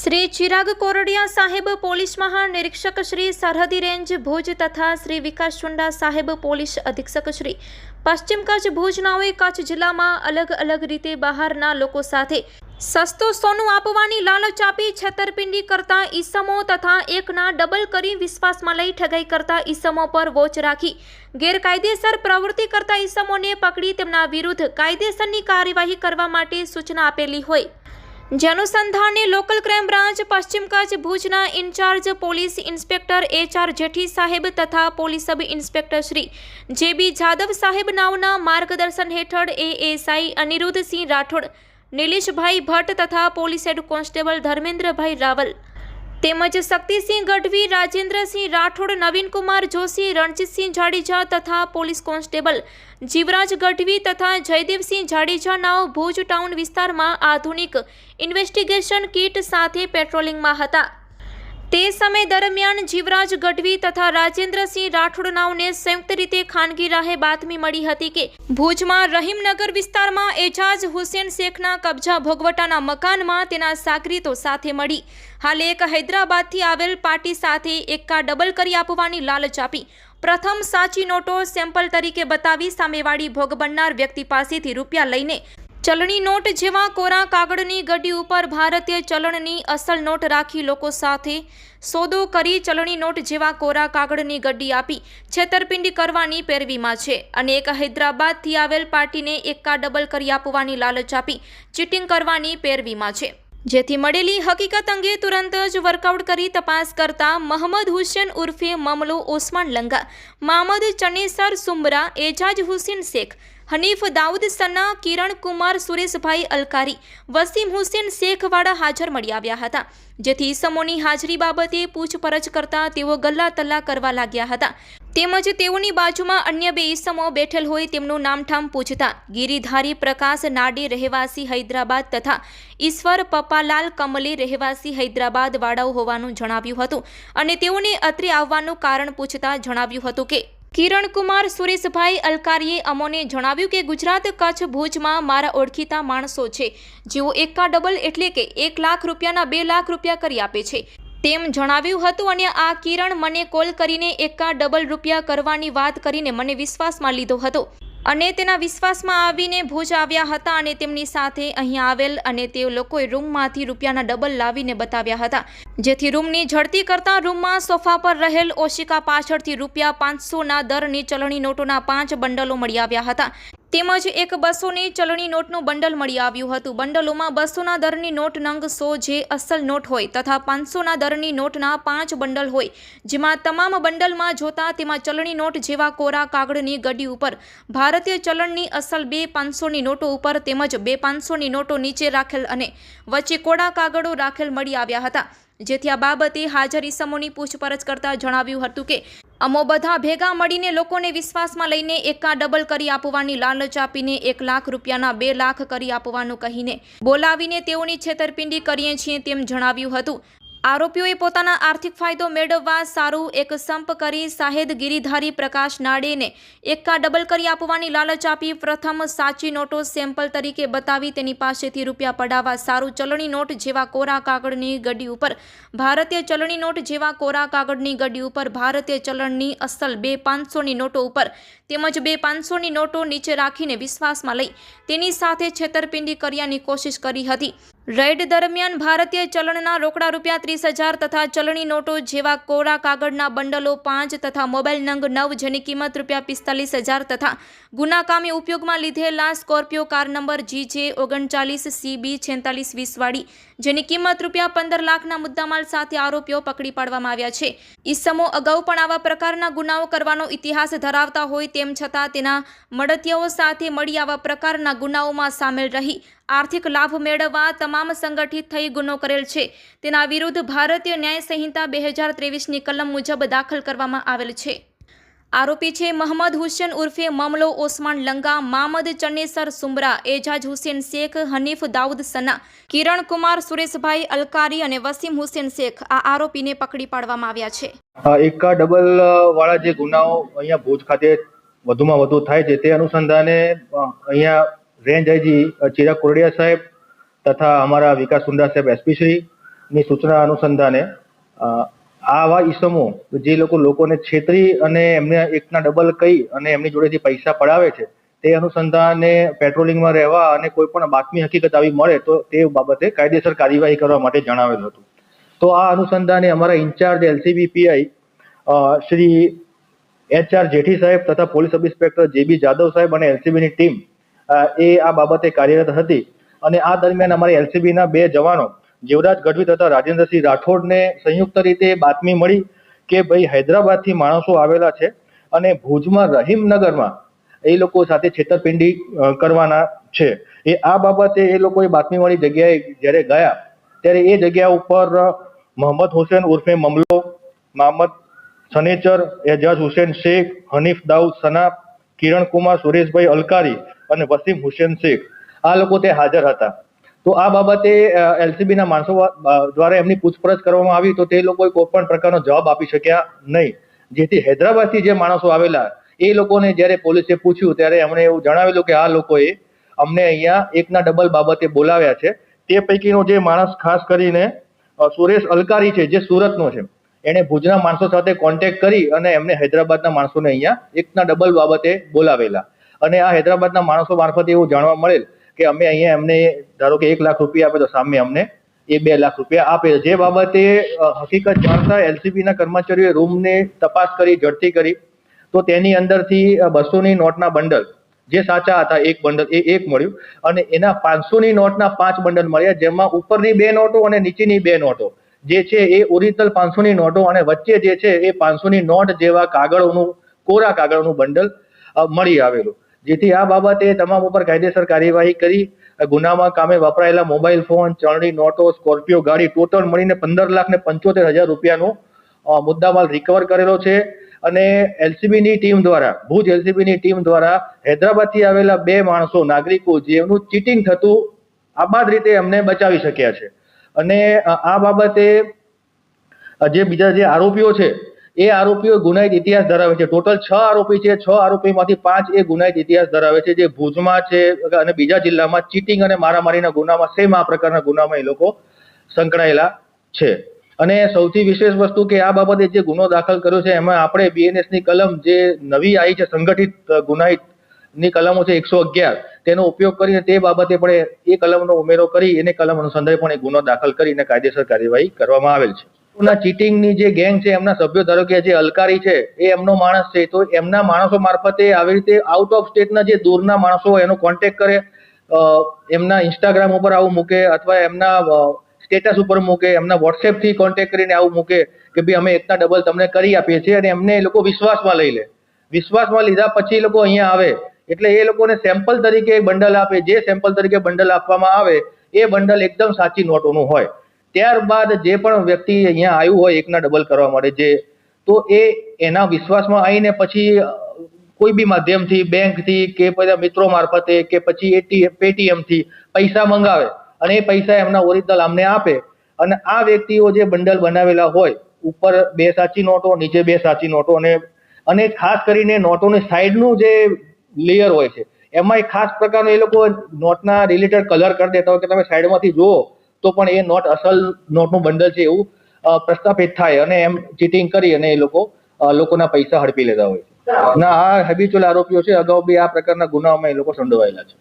श्री चिराग कोरडिया साहेब police महानिरीक्षक श्री सरहदी range भुज तथा श्री विकास चुंडा साहेब पोलीस अधीक्षक श्री पश्चिम कच्छ भुज नाओए कच्छ जिल्ला में अलग अलग रीते बहारना लोको साथे सस्तु सोनू आपवानी लालच आपी छेतरपिंडी करता ईसमो तथा एकना डबल करी विश्वास में लई ठगाई करता ईसमो पर वोच राखी गैरकायदेसर प्रवृत्ति करता ईसमोने पकड़ी तेमना विरुद्ध कायदेसरनी कार्यवाही करवा माटे सूचना आपेली होय। जे अनुसंधाने लोकल क्राइम ब्रांच पश्चिम कच्छ भुजना incharge police inspector H R. Jethi साहेब तथा police sub inspector Shri J B. Jadav साहेब नावना मार्गदर्शन हेठळ एएसआई अनिरुद्ध सिंह राठोड, नीलेश भाई भट्ट तथा पोलीस हेड कोन्स्टेबल धर्मेन्द्र भाई रावल तेमज शक्तिसिंह गढ़वी, राजेन्द्र सिंह राठोड, नवीन कुमार जोशी, रणजीत सिंह जाडेजा तथा पोलीस कोन्स्टेबल जीवराज गढ़वी तथा जयदेव सिंह जाडेजा नाव भुज टाउन विस्तार में आधुनिक इन्वेस्टिगेशन किट साथे पेट्रोलिंग में हता। ते समय दरमियान जीवराज गढ़वी तथा राजेन्द्र सिंह राठोड नावने संयुक्त रीते खानगी राहे बातमी मળી હતી કે ભુજમાં રહીમનગર વિસ્તારમાં એજાજ હુસેન શેખના કબજા ભોગવટાના મકાનમાં તેના સાગરીતો સાથે મળી હાલ એક હૈદરાબાદથી આવેલ પાર્ટી સાથે એકા ડબલ કરી આપવાની લાલચ આપી પ્રથમ સાચી નોટો સેમ્પલ તરીકે બતાવી સામેવાળી ભોગ બનનાર વ્યક્તિ પાસેથી રૂપિયા લઈને चलणी नोट जेवा कोरा कागड़नी गड्डी उपर भारतीय चलणनी असल नोट राखी लोको साथे सोदो करी चलणी नोट जेवा कोरा कागड़नी गड्डी आपी छेतरपिंडी करवानी पेरवीमां छे अने एक हैदराबादथी आवेल पार्टीने एक्का डबल करी आपवानी लालच आपी चीटिंग करवानी पेरवीमां छे। जेथी मळेली हकीकत अंगे तुरंत ज वर्कआउट करी तपास करता मोहम्मद हुसैन उर्फे मामलो ओस्मान लंगा, मोहम्मद चनेसर सुमरा, एजाज हुसैन शेख, हनीफ दाऊद सन्ना, किरण कुमार सुरेशभाई अलकारी, वसीम हुसैन शेखवाड़ा हाजर मळी आव्या हता। जेथी ईसमोनी हाजरी बाबते पूछपरछ करता तेओ गल्ला तल्ला करवा लाग्या हता તેમજ તેઓની બાજુમાં અન્ય બે ઈસમો બેઠેલ હોય તેમનું નામઠામ પૂછતા ગિરિધારી પ્રકાશ નાડી રહેવાસી હૈદરાબાદ તથા ઈશ્વર પપ્પાલાલ કમલી રહેવાસી હૈદરાબાદ વાળાઓ હોવાનું જણાવ્યું હતું અને તેઓને અત્રે આવવાનું કારણ પૂછતા જણાવ્યું હતું કે કિરણ કુમાર સુરેશભાઈ અલકારીએ અમોને જણાવ્યું કે ગુજરાત કચ્છ ભુજમાં મારા ઓળખીતા માણસો છે જેઓ એકા ડબલ એટલે કે 1 લાખ રૂપિયાના 2 લાખ રૂપિયા કરી આપે છે તેમ જણાવ્યું હતું અને આ કિરણ મને કોલ કરીને એકા ડબલ રૂપિયા કરવાની વાત કરીને મને વિશ્વાસમાં લીધો હતો અને તેના વિશ્વાસમાં આવીને ભુજ આવ્યા હતા અને તેમની સાથે અહીં આવેલ અને તે લોકોએ રૂમમાંથી રૂપિયાના ડબલ લાવીને બતાવ્યા હતા જેથી રૂમની ઝડતી કરતા રૂમમાં સોફા પર રહેલ ઓશિકા પાછળથી રૂપિયા 500ના દરની ચલણી નોટોના 5 બંડલો મળી આવ્યા હતા તેમજ એક 200ની ચલણી નોટનું બંડલ મળી આવ્યું હતું। બંડલોમાં 200ના દરની નોટ નંગ 100 જે અસલ નોટ હોય તથા 500ના દરની નોટના 5 બંડલ હોય જેમાં તમામ બંડલમાં જોતા તેમાં ચલણી નોટ જેવા કોરા કાગળની ગડી ઉપર ભારતીય ચલણની અસલ 2 500ની નોટો ઉપર તેમજ 2 500ની નોટો નીચે રાખેલ અને વચ્ચે કોરા કાગળો રાખેલ મળી આવ્યા હતા। જેથી આ બાબતે હાજર ઈસમોની પૂછપરછ કરતા જણાવ્યું હતું કે અમો બધા ભેગા મળીને લોકોને વિશ્વાસમાં લઈને એકા ડબલ કરી આપવાની લાલચ આપીને 1 લાખ રૂપિયાના 2 લાખ કરી આપવાનું કહીને બોલાવીને તેઓની છેતરપિંડી કરીએ છીએ તેમ જણાવ્યું હતું। આરોપીઓએ પોતાના આર્થિક ફાયદો મેળવવા સારું એક સંપ કરી શાહેદ ગિરિધારી પ્રકાશ નાડેને એકા ડબલ કરી આપવાની લાલચ આપી પ્રથમ સાચી નોટો સેમ્પલ તરીકે બતાવી તેની પાસેથી રૂપિયા પડાવવા સારું ચલણી નોટ જેવા કોરા કાગળની ગડી ઉપર ભારતીય ચલણી નોટ જેવા કોરા કાગળની ગડી ઉપર ભારતીય ચલણની અસલ 2 500ની નોટો ઉપર તેમજ 2 500ની નોટો નીચે રાખીને વિશ્વાસમાં લઈ તેની સાથે છેતરપિંડી કર્યાની કોશિશ કરી હતી। રેડ દરમિયાન ભારતીય ચલણના રોકડા રૂપિયા 30,000 તથા ચલણી નોટો જેવા કોરા કાગળના બંડલો 5 તથા મોબાઈલ નંગ 9 જેની કિંમત રૂપિયા 45,000 તથા ગુનાકામી ઉપયોગમાં લીધેલા Scorpio car number GJ 39 CB 4620 વાળી જેની કિંમત રૂપિયા 15 લાખના મુદ્દામાલ સાથે આરોપીઓ પકડી પાડવામાં આવ્યા છે। ઈસમો અગાઉ પણ આવા પ્રકારના ગુનાઓ કરવાનો ઇતિહાસ ધરાવતા હોય તેમ છતાં તેના મળતિયાઓ સાથે મળી આવા પ્રકારના ગુનાઓમાં સામેલ રહી आर्थिक लाभ मेळववा तमाम संगठित थई गुनो करेल छे तेना विरुद्ध भारतीय न्याय संहिता 2023 कलम मुजब दाखल करवामां आवेल छे। आरोपी छे मोहम्मद हुसैन उर्फे मामलो ओस्मान लंगा, मोहम्मद चनेसर सुमरा, एजाज हुसैन शेख, हनीफ दाऊद सन्ना, किरण कुमार सुरेशभाई अलकारी अने वसीम हुसैन शेख आ आरोपीने पकड़ी पाडवामां आव्या छे। एका डबल वाळा जे गुनाओ अहींया भुज खाते वधुमां वधु थाय छे ते अनुसंधाने अहींया रेंज आईजी चिराग कोरडिया साहेब तथा हमारा विकास चुंडा साहेब एसपी श्री ની સૂચના અનુસંધાને આવા ઈસમો જે લોકોને છેતરી અને એમને એકના ડબલ કહી અને એમની જોડેથી પૈસા પડાવે છે, તે અનુસંધાને પેટ્રોલિંગમાં રહેવા અને કોઈ પણ બાતમી હકીકત આવી મળે તો તે બાબતે કાયદેસર કાર્યવાહી કરવા માટે જણાવેલું હતું. તો આ અનુસંધાને અમારા incharge LCB PI Shri HR Jethi સાહેબ તથા police sub inspector JB Jadav સાહેબ અને LCB ની ટીમ એ આ બાબતે કાર્યરત હતી. અને આ દરમિયાન અમારી LCB ના 2 જવાનો જીવરાજ ગઢવી તથા રાજેન્દ્રસિંહ રાઠોડને સંયુક્ત રીતે બાતમી મળી કે ભાઈ હૈદરાબાદથી માણસો આવેલા છે અને ભુજમાં રહીમનગરમાં એ લોકો સાથે છેતરપિંડી કરવાના છે. આ બાબતે એ લોકોએ બાતમી વાળી જગ્યાએ જ્યારે ગયા ત્યારે એ જગ્યા ઉપર મોહમ્મદ હુસેન ઉર્ફે મમલો, મોહમ્મદ સનેચર, એજાજ હુસેન શેખ, હનીફ દાઉદ સના, કિરણ કુમાર સુરેશભાઈ અલકારી અને વસીમ હુસેન શેખ આ લોકો તે હાજર હતા. તો આ બાબતે LCB ના માણસો દ્વારા એમની પૂછપરછ કરવામાં આવી તો તે લોકોએ કોઈ પણ પ્રકારનો જવાબ આપી શક્યા નહીં. જેથી હૈદરાબાદથી જે માણસો આવેલા એ લોકોને જ્યારે પોલીસે પૂછ્યું ત્યારે એમણે એવું જણાવેલું કે આ લોકોએ અમને અહીંયા એકના ડબલ બાબતે બોલાવ્યા છે. તે પૈકીનો જે માણસ ખાસ કરીને સુરેશ અલકારી છે જે સુરતનો છે, એણે ભુજના માણસો સાથે કોન્ટેક્ટ કરી અને એમને હૈદરાબાદના માણસોને અહીંયા એકના ડબલ બાબતે બોલાવેલા. અને આ હૈદરાબાદના માણસો મારફતે એવું જાણવા મળેલ કે અમે અહીંયા એમને ધારો કે 1 લાખ રૂપિયા આપે તો સામે અમને એ 2 લાખ રૂપિયા આપે. જે બાબતે હકીકત જાણતા LCB ના કર્મચારીઓએ રૂમને તપાસ કરી, ઝડપી કરી તો તેની અંદરથી 200ની નોટના બંડલ જે સાચા હતા, એક બંડલ એ એક મળ્યું અને એના 500ની નોટના 5 બંડલ મળ્યા, જેમાં ઉપરની 2 નોટો અને નીચેની 2 નોટો જે છે એ ઓરિજિનલ 500ની નોટો અને વચ્ચે જે છે એ 500ની નોટ જેવા કાગળોનું, કોરા કાગળોનું બંડલ મળી આવેલું. જેથી આ બાબતે તમામ ઉપર કાયદેસર કાર્યવાહી કરી ગુનામાં કામે વપરાયેલા મોબાઈલ ફોન, ચલણી નોટો, સ્કોર્પિયો ગાડી ટોટલ મળીને 15,75,000 રૂપિયાનો મુદ્દામાલ રિકવર કરેલો છે. અને LCB ની ટીમ દ્વારા, ભુજ LCB ની ટીમ દ્વારા હૈદરાબાદથી આવેલા 2 માણસો, નાગરિકો જેમનું ચીટિંગ થતું આબાદ રીતે એમને બચાવી શક્યા છે. અને આ બાબતે જે બીજા જે આરોપીઓ છે એ આરોપીઓ ગુનાહિત ઇતિહાસ ધરાવે છે. ટોટલ 6 આરોપી છે. 6 આરોપીમાંથી 5 એ ગુનાહિત ઇતિહાસ ધરાવે છે, જે ભુજમાં છે અને બીજા જિલ્લામાં ચીટિંગ અને મારામારીના ગુનામાં સેમ આ પ્રકારના ગુનામાં એ લોકો સંકળાયેલા છે. અને સૌથી વિશેષ વસ્તુ કે આ બાબતે જે ગુનો દાખલ કર્યો છે એમાં આપણે BNS ની કલમ જે નવી આવી છે, સંગઠિત ગુનાહિત ની કલમો છે 111, તેનો ઉપયોગ કરીને તે બાબતે પણ એ કલમનો ઉમેરો કરી એને કલમ અનુસંધાને પણ એક ગુનો દાખલ કરીને કાયદેસર કાર્યવાહી કરવામાં આવેલ છે. ચીટિંગની જે ગેંગ છે એમના સભ્યો, ધારો કે જે અલકારી છે એ એમનો માણસ છે, તો એમના માણસો મારફતે આવી રીતે આઉટ ઓફ સ્ટેટના જે દૂરના માણસો હોય એનો કોન્ટેક્ટ કરે, એમના ઇન્સ્ટાગ્રામ ઉપર આવું મૂકે અથવા એમના સ્ટેટસ ઉપર મૂકે, એમના WhatsApp થી કોન્ટેક્ટ કરીને આવું મૂકે કે ભાઈ અમે એકના ડબલ તમને કરી આપીએ છીએ અને એમને એ લોકો વિશ્વાસમાં લઈ લે. વિશ્વાસમાં લીધા પછી એ લોકો અહીંયા આવે એટલે એ લોકોને સેમ્પલ તરીકે બંડલ આપે. જે સેમ્પલ તરીકે બંડલ આપવામાં આવે એ બંડલ એકદમ સાચી નોટોનું હોય. ત્યારબાદ જે પણ વ્યક્તિ અહીંયા આવ્યું હોય એકના ડબલ કરવા માટે તો એ એના વિશ્વાસમાં આવીને પછી કોઈ બી માધ્યમથી, બેંકથી કે પછી મિત્રો મારફતે કે પછી પેટીએમ થી પૈસા મંગાવે અને એ પૈસા એમના ઓરિજિનલ અમને આપે. અને આ વ્યક્તિઓ જે બંડલ બનાવેલા હોય, ઉપર 2 સાચી નોટો, નીચે 2 સાચી નોટો, અને ખાસ કરીને નોટોની સાઈડનું જે લેયર હોય છે એમાં એક ખાસ પ્રકારનો એ લોકો નોટના રિલેટેડ કલર કરી દેતા હોય કે તમે સાઈડમાંથી જુઓ તો પણ એ નોટ અસલ નોટનું બંડલ છે એવું પ્રસ્થાપિત થાય અને એમ ચીટિંગ કરી અને એ લોકોના પૈસા હડપી લેતા હોય છે. ના, આ હેબિચ્યુઅલ આરોપીઓ છે. અગાઉ બી આ પ્રકારના ગુનાઓમાં એ લોકો સંડોવાયેલા છે.